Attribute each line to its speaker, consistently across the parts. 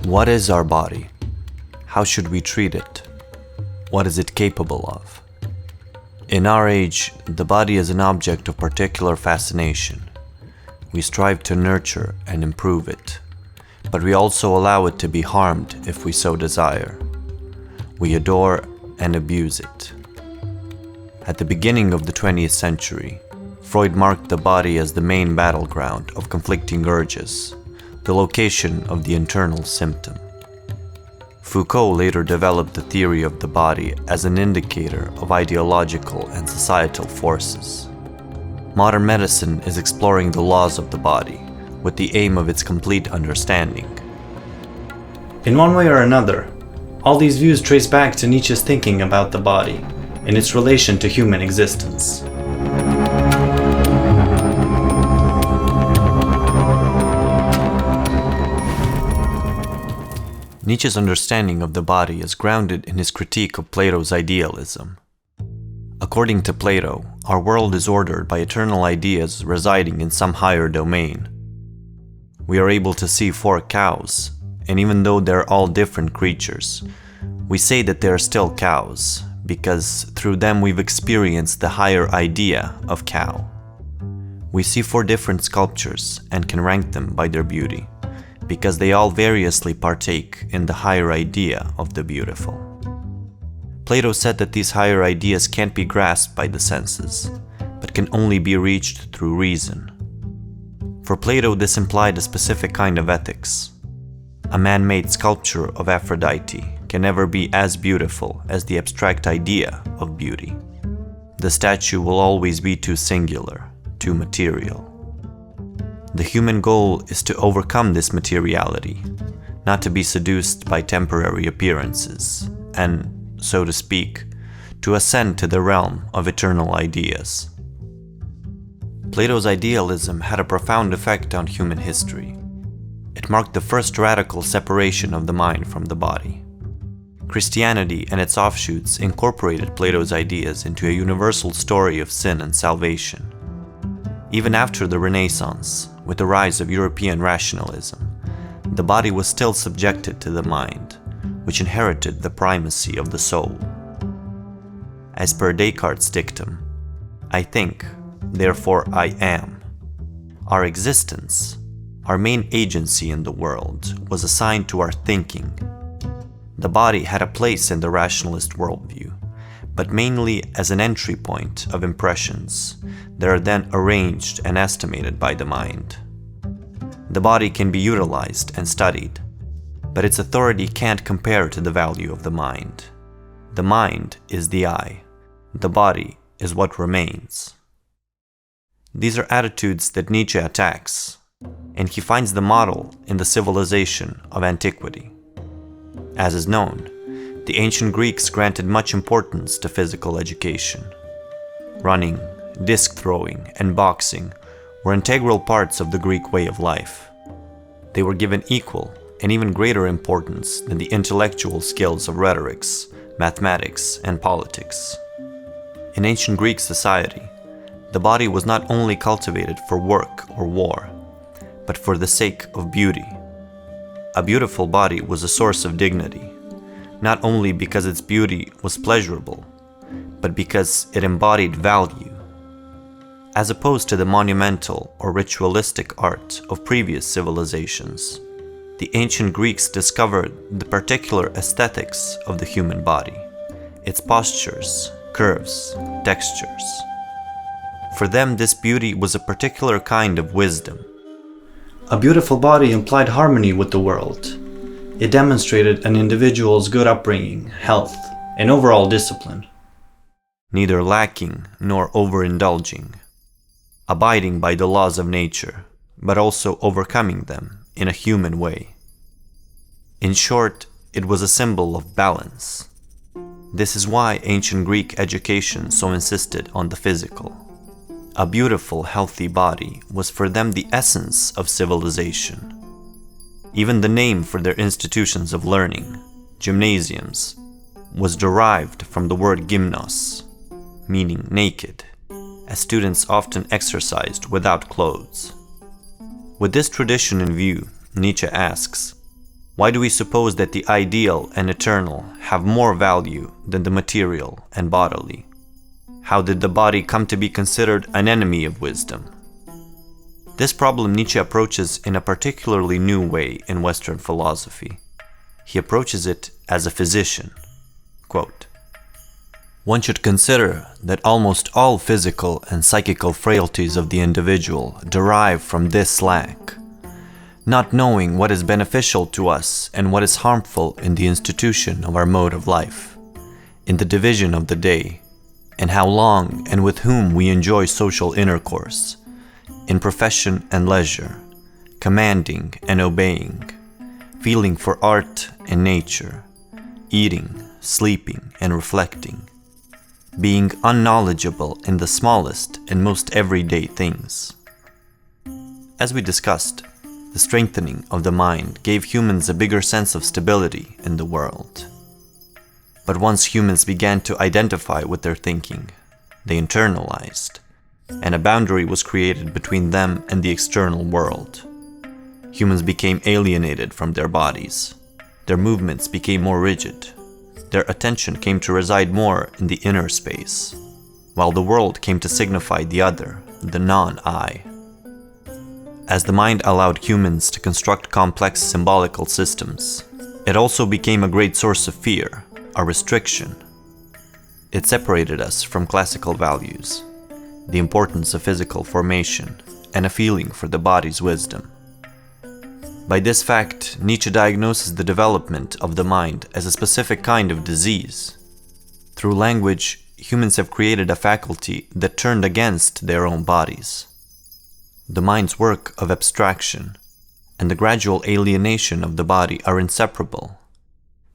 Speaker 1: What is our body? How should we treat it? What is it capable of? In our age, the body is an object of particular fascination. We strive to nurture and improve it, but we also allow it to be harmed if we so desire. We adore and abuse it. At the beginning of the 20th century, Freud marked the body as the main battleground of conflicting urges, the location of the internal symptom. Foucault later developed the theory of the body as an indicator of ideological and societal forces. Modern medicine is exploring the laws of the body, with the aim of its complete understanding.
Speaker 2: In one way or another, all these views trace back to Nietzsche's thinking about the body and its relation to human existence.
Speaker 1: Nietzsche's understanding of the body is grounded in his critique of Plato's idealism. According to Plato, our world is ordered by eternal ideas residing in some higher domain. We are able to see 4 cows, and even though they're all different creatures, we say that they are still cows, because through them we've experienced the higher idea of cow. We see 4 different sculptures and can rank them by their beauty, because they all variously partake in the higher idea of the beautiful. Plato said that these higher ideas can't be grasped by the senses, but can only be reached through reason. For Plato, this implied a specific kind of ethics. A man-made sculpture of Aphrodite can never be as beautiful as the abstract idea of beauty. The statue will always be too singular, too material. The human goal is to overcome this materiality, not to be seduced by temporary appearances, and, so to speak, to ascend to the realm of eternal ideas. Plato's idealism had a profound effect on human history. It marked the first radical separation of the mind from the body. Christianity and its offshoots incorporated Plato's ideas into a universal story of sin and salvation. Even after the Renaissance, with the rise of European rationalism, the body was still subjected to the mind, which inherited the primacy of the soul. As per Descartes' dictum, I think, therefore I am. Our existence, our main agency in the world, was assigned to our thinking. The body had a place in the rationalist worldview, but mainly as an entry point of impressions that are then arranged and estimated by the mind. The body can be utilized and studied, but its authority can't compare to the value of the mind. The mind is the I, the body is what remains. These are attitudes that Nietzsche attacks, and he finds the model in the civilization of antiquity. As is known, the ancient Greeks granted much importance to physical education. Running, disc throwing, and boxing were integral parts of the Greek way of life. They were given equal and even greater importance than the intellectual skills of rhetorics, mathematics, and politics. In ancient Greek society, the body was not only cultivated for work or war, but for the sake of beauty. A beautiful body was a source of dignity, not only because its beauty was pleasurable, but because it embodied value. As opposed to the monumental or ritualistic art of previous civilizations, the ancient Greeks discovered the particular aesthetics of the human body, its postures, curves, textures. For them, this beauty was a particular kind of wisdom.
Speaker 2: A beautiful body implied harmony with the world. It demonstrated an individual's good upbringing, health, and overall discipline.
Speaker 1: Neither lacking nor overindulging, abiding by the laws of nature, but also overcoming them in a human way. In short, it was a symbol of balance. This is why ancient Greek education so insisted on the physical. A beautiful, healthy body was for them the essence of civilization. Even the name for their institutions of learning, gymnasiums, was derived from the word gymnos, meaning naked, as students often exercised without clothes. With this tradition in view, Nietzsche asks, Why do we suppose that the ideal and eternal have more value than the material and bodily? How did the body come to be considered an enemy of wisdom? This problem Nietzsche approaches in a particularly new way in Western philosophy. He approaches it as a physician. Quote, "One should consider that almost all physical and psychical frailties of the individual derive from this lack, not knowing what is beneficial to us and what is harmful in the institution of our mode of life, in the division of the day, and how long and with whom we enjoy social intercourse, in profession and leisure, commanding and obeying, feeling for art and nature, eating, sleeping, and reflecting, being unknowledgeable in the smallest and most everyday things." As we discussed, the strengthening of the mind gave humans a bigger sense of stability in the world. But once humans began to identify with their thinking, they internalized, and a boundary was created between them and the external world. Humans became alienated from their bodies. Their movements became more rigid. Their attention came to reside more in the inner space, while the world came to signify the other, the non-I. As the mind allowed humans to construct complex symbolical systems, it also became a great source of fear, a restriction. It separated us from classical values, the importance of physical formation, and a feeling for the body's wisdom. By this fact, Nietzsche diagnoses the development of the mind as a specific kind of disease. Through language, humans have created a faculty that turned against their own bodies. The mind's work of abstraction and the gradual alienation of the body are inseparable.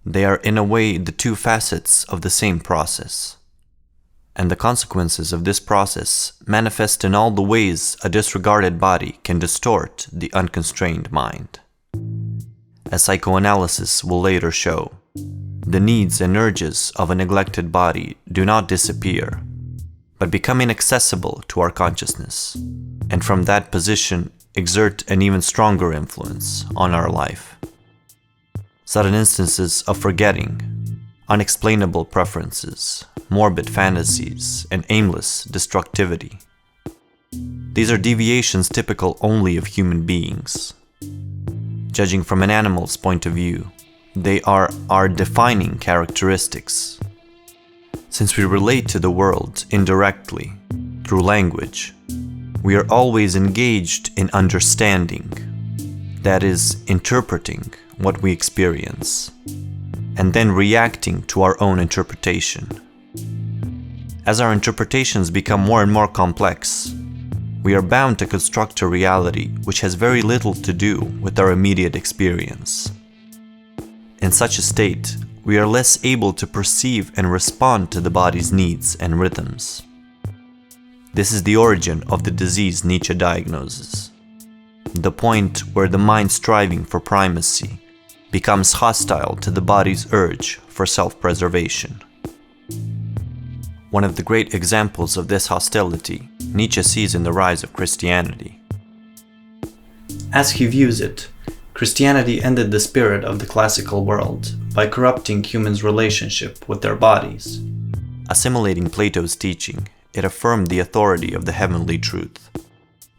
Speaker 1: They are in a way the two facets of the same process. And the consequences of this process manifest in all the ways a disregarded body can distort the unconstrained mind. As psychoanalysis will later show, the needs and urges of a neglected body do not disappear, but become inaccessible to our consciousness, and from that position exert an even stronger influence on our life. Sudden instances of forgetting, unexplainable preferences, morbid fantasies, and aimless destructivity. These are deviations typical only of human beings. Judging from an animal's point of view, they are our defining characteristics. Since we relate to the world indirectly, through language, we are always engaged in understanding, that is, interpreting what we experience, and then reacting to our own interpretation. As our interpretations become more and more complex, we are bound to construct a reality which has very little to do with our immediate experience. In such a state, we are less able to perceive and respond to the body's needs and rhythms. This is the origin of the disease Nietzsche diagnoses, the point where the mind striving for primacy becomes hostile to the body's urge for self-preservation. One of the great examples of this hostility Nietzsche sees in the rise of Christianity.
Speaker 2: As he views it, Christianity ended the spirit of the classical world by corrupting humans' relationship with their bodies.
Speaker 1: Assimilating Plato's teaching, it affirmed the authority of the heavenly truth,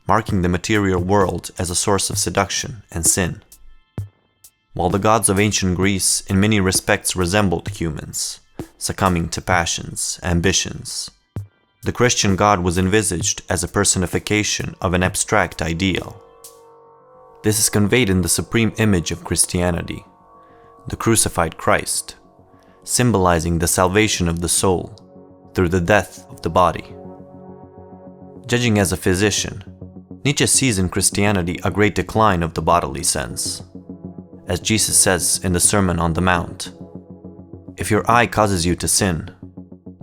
Speaker 1: marking the material world as a source of seduction and sin. While the gods of ancient Greece in many respects resembled humans, succumbing to passions, ambitions, the Christian God was envisaged as a personification of an abstract ideal. This is conveyed in the supreme image of Christianity, the crucified Christ, symbolizing the salvation of the soul through the death of the body. Judging as a physician, Nietzsche sees in Christianity a great decline of the bodily sense. As Jesus says in the Sermon on the Mount, "If your eye causes you to sin,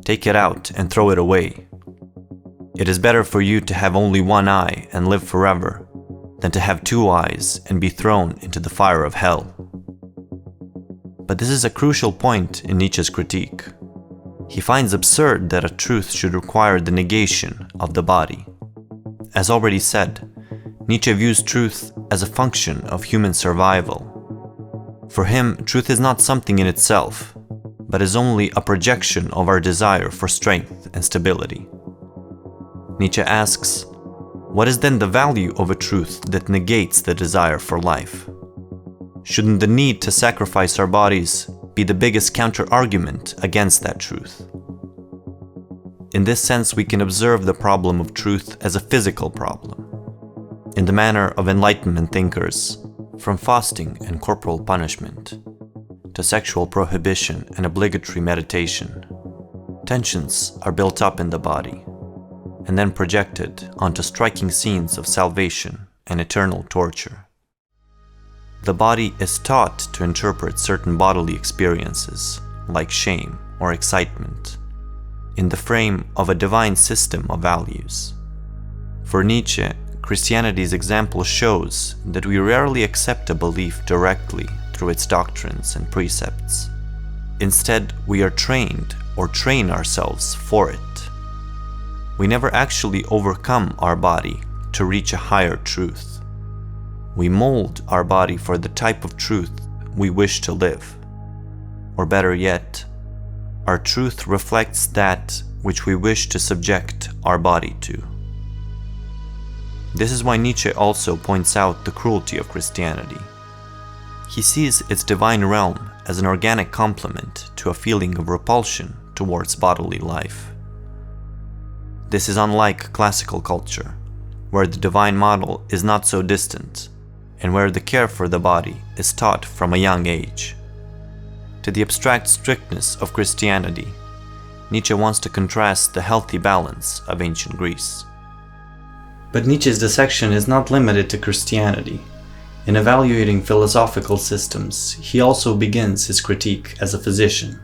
Speaker 1: take it out and throw it away. It is better for you to have only one eye and live forever, than to have two eyes and be thrown into the fire of hell." But this is a crucial point in Nietzsche's critique. He finds absurd that a truth should require the negation of the body. As already said, Nietzsche views truth as a function of human survival. For him, truth is not something in itself, but is only a projection of our desire for strength and stability. Nietzsche asks, what is then the value of a truth that negates the desire for life? Shouldn't the need to sacrifice our bodies be the biggest counter-argument against that truth? In this sense, we can observe the problem of truth as a physical problem, in the manner of Enlightenment thinkers, from fasting and corporal punishment, to sexual prohibition and obligatory meditation. Tensions are built up in the body, and then projected onto striking scenes of salvation and eternal torture. The body is taught to interpret certain bodily experiences, like shame or excitement, in the frame of a divine system of values. For Nietzsche, Christianity's example shows that we rarely accept a belief directly through its doctrines and precepts. Instead, we are trained or train ourselves for it. We never actually overcome our body to reach a higher truth. We mold our body for the type of truth we wish to live. Or better yet, our truth reflects that which we wish to subject our body to. This is why Nietzsche also points out the cruelty of Christianity. He sees its divine realm as an organic complement to a feeling of repulsion towards bodily life. This is unlike classical culture, where the divine model is not so distant, and where the care for the body is taught from a young age. To the abstract strictness of Christianity, Nietzsche wants to contrast the healthy balance of ancient Greece.
Speaker 2: But Nietzsche's dissection is not limited to Christianity. In evaluating philosophical systems, he also begins his critique as a physician.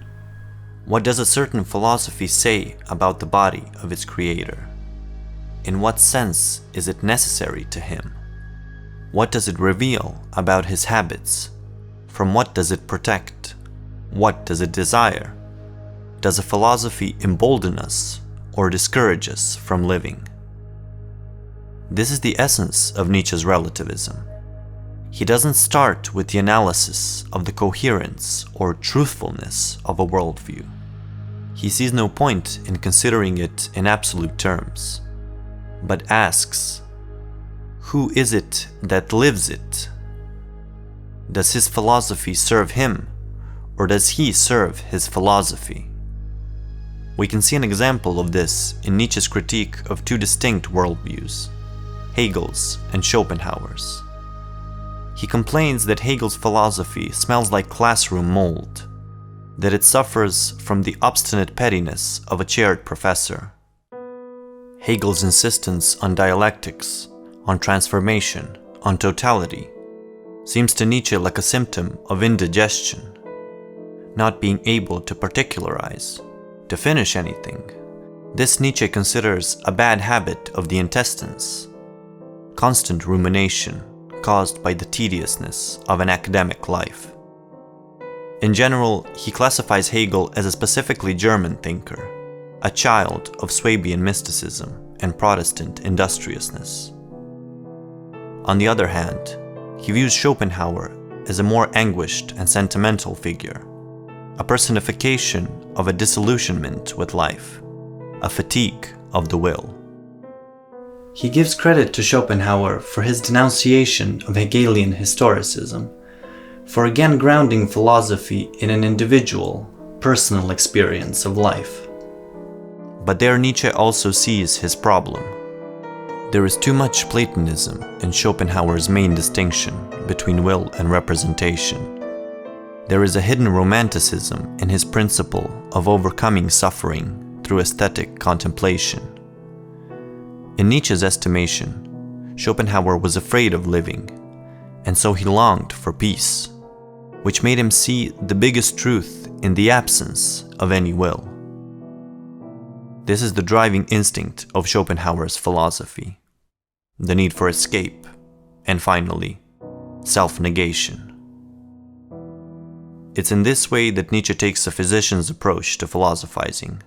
Speaker 1: What does a certain philosophy say about the body of its creator? In what sense is it necessary to him? What does it reveal about his habits? From what does it protect? What does it desire? Does a philosophy embolden us or discourage us from living? This is the essence of Nietzsche's relativism. He doesn't start with the analysis of the coherence or truthfulness of a worldview. He sees no point in considering it in absolute terms, but asks, who is it that lives it? Does his philosophy serve him, or does he serve his philosophy? We can see an example of this in Nietzsche's critique of two distinct worldviews, Hegel's and Schopenhauer's. He complains that Hegel's philosophy smells like classroom mold, that it suffers from the obstinate pettiness of a chaired professor. Hegel's insistence on dialectics, on transformation, on totality, seems to Nietzsche like a symptom of indigestion, not being able to particularize, to finish anything. This Nietzsche considers a bad habit of the intestines, constant rumination caused by the tediousness of an academic life. In general, he classifies Hegel as a specifically German thinker, a child of Swabian mysticism and Protestant industriousness. On the other hand, he views Schopenhauer as a more anguished and sentimental figure, a personification of a disillusionment with life, a fatigue of the will.
Speaker 2: He gives credit to Schopenhauer for his denunciation of Hegelian historicism, for again grounding philosophy in an individual, personal experience of life.
Speaker 1: But there Nietzsche also sees his problem. There is too much Platonism in Schopenhauer's main distinction between will and representation. There is a hidden romanticism in his principle of overcoming suffering through aesthetic contemplation. In Nietzsche's estimation, Schopenhauer was afraid of living, and so he longed for peace, which made him see the biggest truth in the absence of any will. This is the driving instinct of Schopenhauer's philosophy, the need for escape, and finally, self-negation. It's in this way that Nietzsche takes a physician's approach to philosophizing.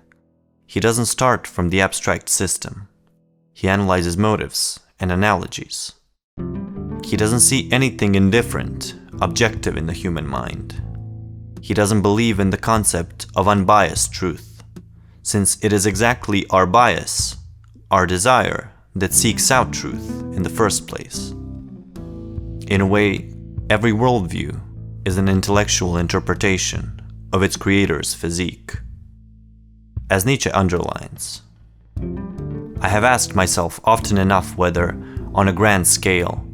Speaker 1: He doesn't start from the abstract system. He analyzes motives and analogies. He doesn't see anything indifferent objective in the human mind. He doesn't believe in the concept of unbiased truth, since it is exactly our bias, our desire, that seeks out truth in the first place. In a way, every worldview is an intellectual interpretation of its creator's physique. As Nietzsche underlines, I have asked myself often enough whether, on a grand scale,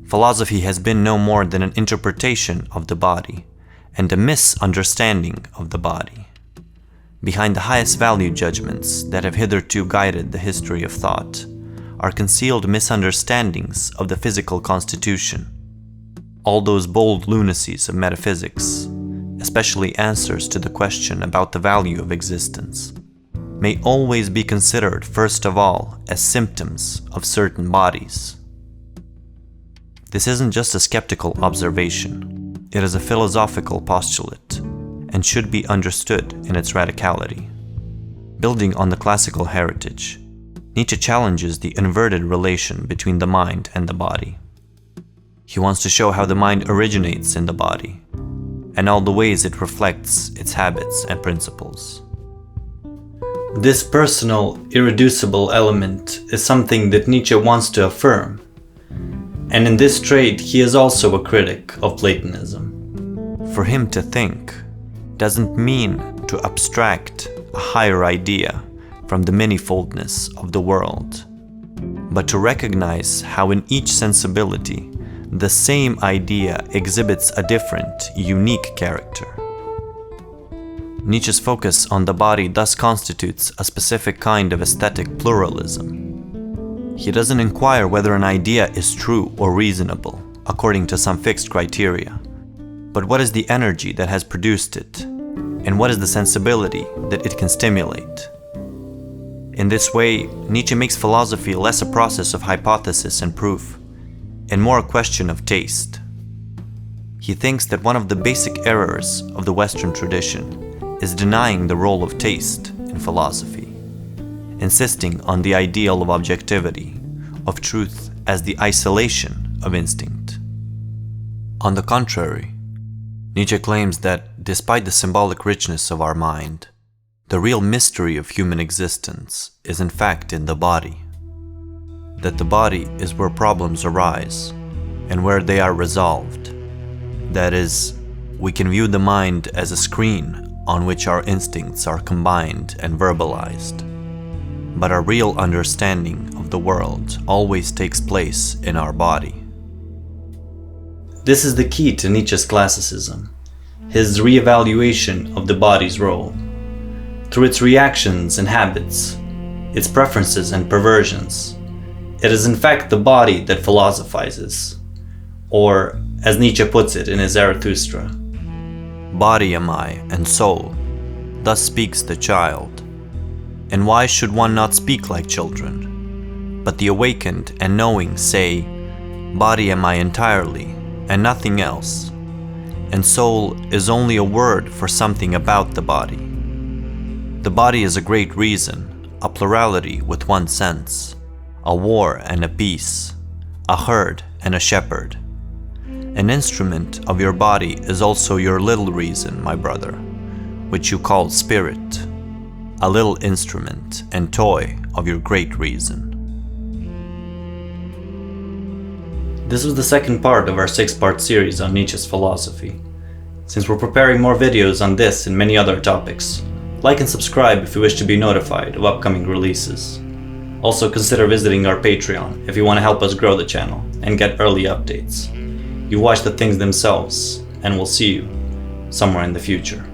Speaker 1: philosophy has been no more than an interpretation of the body and a misunderstanding of the body. Behind the highest value judgments that have hitherto guided the history of thought are concealed misunderstandings of the physical constitution. All those bold lunacies of metaphysics, especially answers to the question about the value of existence, may always be considered first of all as symptoms of certain bodies. This isn't just a skeptical observation, it is a philosophical postulate, and should be understood in its radicality. Building on the classical heritage, Nietzsche challenges the inverted relation between the mind and the body. He wants to show how the mind originates in the body, and all the ways it reflects its habits and principles.
Speaker 2: This personal, irreducible element is something that Nietzsche wants to affirm, and in this trait he is also a critic of Platonism.
Speaker 1: For him to think doesn't mean to abstract a higher idea from the manifoldness of the world, but to recognize how in each sensibility the same idea exhibits a different, unique character. Nietzsche's focus on the body thus constitutes a specific kind of aesthetic pluralism. He doesn't inquire whether an idea is true or reasonable, according to some fixed criteria, but what is the energy that has produced it, and what is the sensibility that it can stimulate. In this way, Nietzsche makes philosophy less a process of hypothesis and proof, and more a question of taste. He thinks that one of the basic errors of the Western tradition is denying the role of taste in philosophy, insisting on the ideal of objectivity, of truth as the isolation of instinct. On the contrary, Nietzsche claims that, despite the symbolic richness of our mind, the real mystery of human existence is in fact in the body. That the body is where problems arise and where they are resolved. That is, we can view the mind as a screen on which our instincts are combined and verbalized. But our real understanding of the world always takes place in our body.
Speaker 2: This is the key to Nietzsche's classicism, his re-evaluation of the body's role. Through its reactions and habits, its preferences and perversions, it is in fact the body that philosophizes, or, as Nietzsche puts it in his Zarathustra,
Speaker 1: "Body am I, and soul, thus speaks the child. And why should one not speak like children? But the awakened and knowing say, Body am I entirely, and nothing else. And soul is only a word for something about the body. The body is a great reason, a plurality with one sense, a war and a peace, a herd and a shepherd. An instrument of your body is also your little reason, my brother, which you call spirit, a little instrument and toy of your great reason."
Speaker 2: This was the second part of our 6-part series on Nietzsche's philosophy. Since we're preparing more videos on this and many other topics, like and subscribe if you wish to be notified of upcoming releases. Also consider visiting our Patreon if you want to help us grow the channel and get early updates. You watch the things themselves, and we'll see you somewhere in the future.